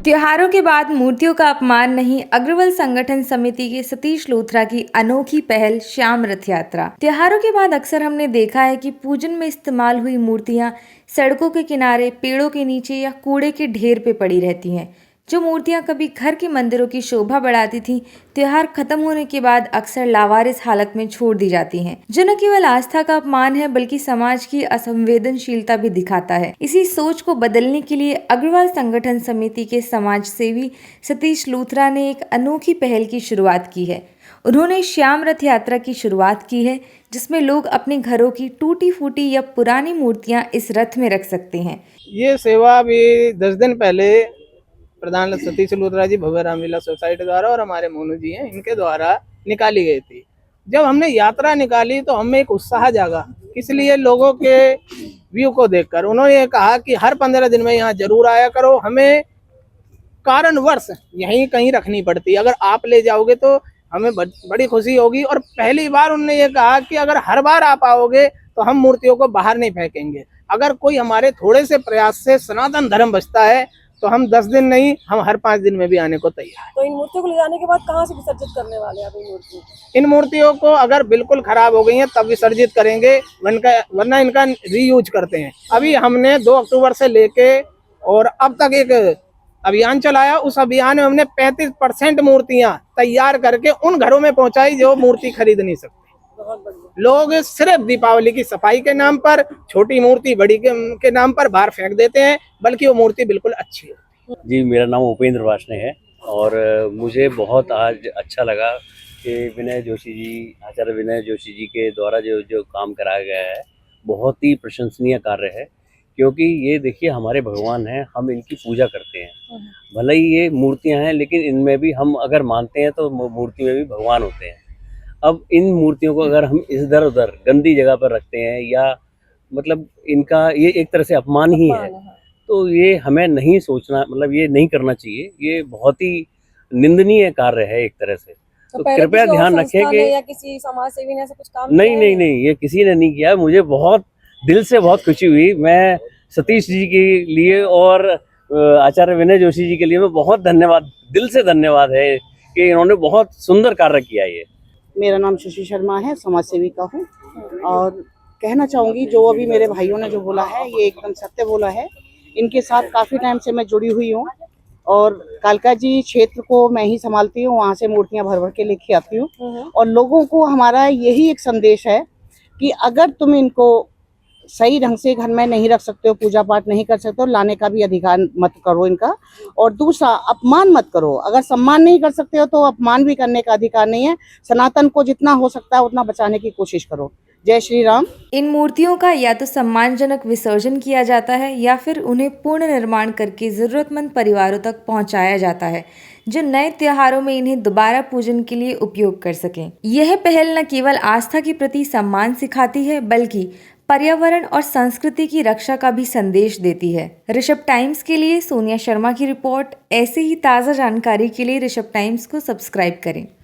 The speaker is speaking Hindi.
त्योहारों के बाद मूर्तियों का अपमान नहीं, अग्रवाल संगठन समिति के सतीश लूथरा की अनोखी पहल श्याम रथ यात्रा। त्योहारों के बाद अक्सर हमने देखा है कि पूजन में इस्तेमाल हुई मूर्तियां सड़कों के किनारे, पेड़ों के नीचे या कूड़े के ढेर पे पड़ी रहती हैं। जो मूर्तियां कभी घर के मंदिरों की शोभा बढ़ाती थीं, त्योहार खत्म होने के बाद अक्सर लावारिस हालत में छोड़ दी जाती हैं, जो न केवल आस्था का अपमान है बल्कि समाज की असंवेदनशीलता भी दिखाता है। इसी सोच को बदलने के लिए अग्रवाल संगठन समिति के समाज सेवी सतीश लूथरा ने एक अनोखी पहल की शुरुआत की है। उन्होंने श्याम रथ यात्रा की शुरुआत की है, जिसमें लोग अपने घरों की टूटी फूटी या पुरानी मूर्तियां इस रथ में रख सकते हैं। ये सेवा अभी 10 दिन पहले प्रधान सतीश लूथरा जी भव्य रामलीला सोसाइटी द्वारा और हमारे मोनू जी हैं, इनके द्वारा निकाली गई थी। जब हमने यात्रा निकाली तो हमें एक उत्साह जागा, इसलिए लोगों के व्यू को देखकर उन्होंने कहा कि हर 15 दिन में यहाँ जरूर आया करो। हमें कारणवश यहीं कहीं रखनी पड़ती, अगर आप ले जाओगे तो हमें बड़ी खुशी होगी। और पहली बार उन्होंने ये कहा कि अगर हर बार आप आओगे तो हम मूर्तियों को बाहर नहीं फेंकेंगे। अगर कोई हमारे थोड़े से प्रयास से सनातन धर्म बचता है तो हम 10 दिन नहीं, हम हर 5 दिन में भी आने को तैयार हैं। तो इन मूर्तियों को ले जाने के बाद कहाँ से विसर्जित करने वाले हैं आप इन मूर्तियों को? इन मूर्तियों को अगर बिल्कुल खराब हो गई हैं तब विसर्जित करेंगे, वरना इनका रीयूज करते हैं। अभी हमने 2 अक्टूबर से लेके और अब तक एक अभियान चलाया। उस अभियान में हमने 35% मूर्तियां तैयार करके उन घरों में पहुंचाई जो मूर्ति खरीद नहीं सकते। बहुत बढ़िया। लोग सिर्फ दीपावली की सफाई के नाम पर छोटी मूर्ति बड़ी के नाम पर बाहर फेंक देते हैं, बल्कि वो मूर्ति बिल्कुल अच्छी है। जी, मेरा नाम उपेंद्र वासने है और मुझे बहुत आज अच्छा लगा कि विनय जोशी जी, आचार्य विनय जोशी जी के द्वारा जो काम कराया गया है, बहुत ही प्रशंसनीय कार्य है। क्योंकि ये देखिए हमारे भगवान हैं, हम इनकी पूजा करते हैं। भले ही ये मूर्तियां हैं, लेकिन इनमें भी हम अगर मानते हैं तो मूर्ति में भी भगवान होते हैं। अब इन मूर्तियों को अगर हम इधर उधर गंदी जगह पर रखते हैं या मतलब इनका ये एक तरह से अपमान ही है, तो ये हमें नहीं सोचना, मतलब ये नहीं करना चाहिए। ये बहुत ही निंदनीय कार्य है एक तरह से। तो कृपया ध्यान रखें कि या किसी समाज सेवी ने ऐसा कुछ काम नहीं, ये किसी ने नहीं किया। मुझे बहुत दिल से बहुत खुशी हुई। मैं सतीश जी के लिए और आचार्य विनय जोशी जी के लिए मैं बहुत धन्यवाद, दिल से धन्यवाद है कि इन्होंने बहुत सुंदर कार्य किया। ये मेरा नाम शशि शर्मा है, समाज सेविका हूँ और कहना चाहूँगी जो अभी मेरे भाइयों ने जो बोला है ये एकदम सत्य बोला है। इनके साथ काफ़ी टाइम से मैं जुड़ी हुई हूँ और कालका जी क्षेत्र को मैं ही संभालती हूँ, वहाँ से मूर्तियाँ भर भर के लेके आती हूँ। और लोगों को हमारा यही एक संदेश है कि अगर तुम इनको सही ढंग से घर में नहीं रख सकते हो, पूजा पाठ नहीं कर सकते हो, लाने का भी अधिकार मत करो इनका। और दूसरा, अपमान मत करो। अगर सम्मान नहीं कर सकते हो तो अपमान भी करने का अधिकार नहीं है। सनातन को जितना हो सकता है उतना बचाने की कोशिश करो। जय श्री राम। इन मूर्तियों का या तो सम्मानजनक विसर्जन किया जाता है या फिर उन्हें पूर्ण निर्माण करके जरूरतमंद परिवारों तक पहुंचाया जाता है, जो नए त्योहारों में इन्हें दोबारा पूजन के लिए उपयोग कर सकें। यह पहल न केवल आस्था के प्रति सम्मान सिखाती है बल्कि पर्यावरण और संस्कृति की रक्षा का भी संदेश देती है। ऋषभ टाइम्स के लिए सोनिया शर्मा की रिपोर्ट। ऐसे ही ताज़ा जानकारी के लिए ऋषभ टाइम्स को सब्सक्राइब करें।